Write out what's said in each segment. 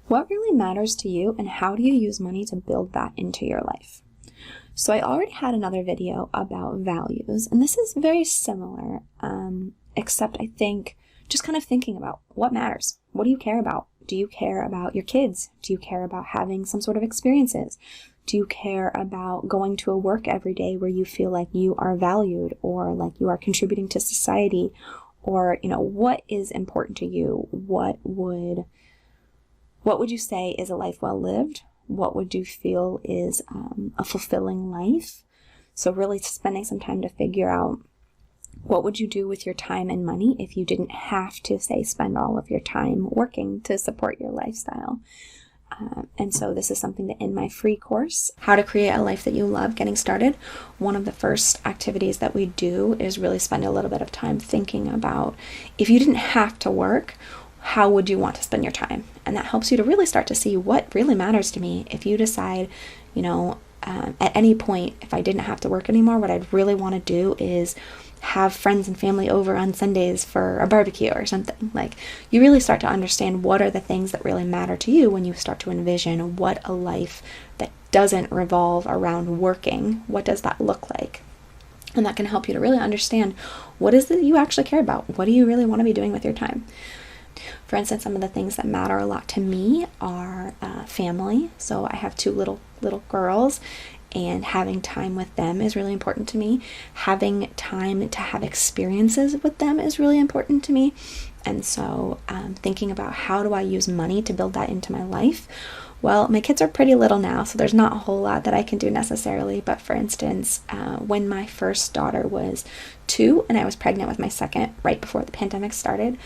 What really matters to you, and how do you use money to build that into your life? So I already had another video about values, and this is very similar, except I think just kind of thinking about what matters. What do you care about? Do you care about your kids? Do you care about having some sort of experiences? Do you care about going to a work every day where you feel like you are valued or like you are contributing to society? Or, what is important to you? What would you say is a life well lived? What would you feel is a fulfilling life? So really spending some time to figure out what would you do with your time and money if you didn't have to, say, spend all of your time working to support your lifestyle. And so this is something that in my free course, How to Create a Life That You Love, Getting Started, one of the first activities that we do is really spend a little bit of time thinking about if you didn't have to work, how would you want to spend your time? And that helps you to really start to see what really matters to me. If you decide, at any point, if I didn't have to work anymore, what I'd really want to do is have friends and family over on Sundays for a barbecue or something. Like, you really start to understand what are the things that really matter to you when you start to envision what a life that doesn't revolve around working, what does that look like? And that can help you to really understand what is it you actually care about? What do you really want to be doing with your time? For instance, some of the things that matter a lot to me are family. So I have two little girls, and having time with them is really important to me. Having time to have experiences with them is really important to me. And so thinking about how do I use money to build that into my life? Well, my kids are pretty little now, so there's not a whole lot that I can do necessarily. But for instance, when my first daughter was 2 and I was pregnant with my second right before the pandemic started,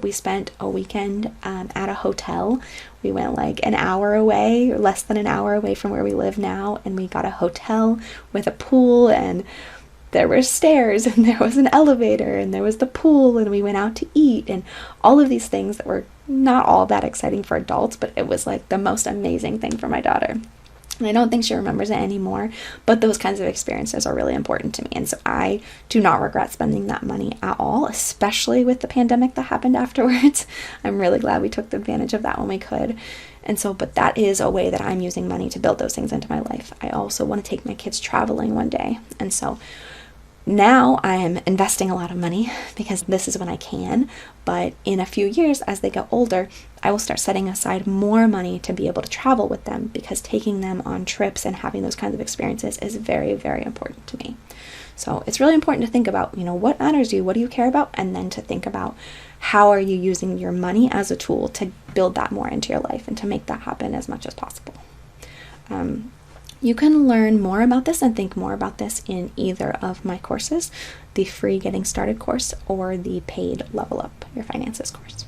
we spent a weekend at a hotel. We went like an hour away, or less than an hour away from where we live now, and we got a hotel with a pool, and there were stairs, and there was an elevator, and there was the pool, and we went out to eat, and all of these things that were not all that exciting for adults, but it was like the most amazing thing for my daughter. And I don't think she remembers it anymore, but those kinds of experiences are really important to me. And so I do not regret spending that money at all, especially with the pandemic that happened afterwards. I'm really glad we took advantage of that when we could. And so, but that is a way that I'm using money to build those things into my life. I also want to take my kids traveling one day. And so now I am investing a lot of money because this is when I can, but in a few years as they get older, I will start setting aside more money to be able to travel with them, because taking them on trips and having those kinds of experiences is very, very important to me. So it's really important to think about, what matters to you, what do you care about, and then to think about how are you using your money as a tool to build that more into your life and to make that happen as much as possible. You can learn more about this and think more about this in either of my courses, the free Getting Started course or the paid Level Up Your Finances course.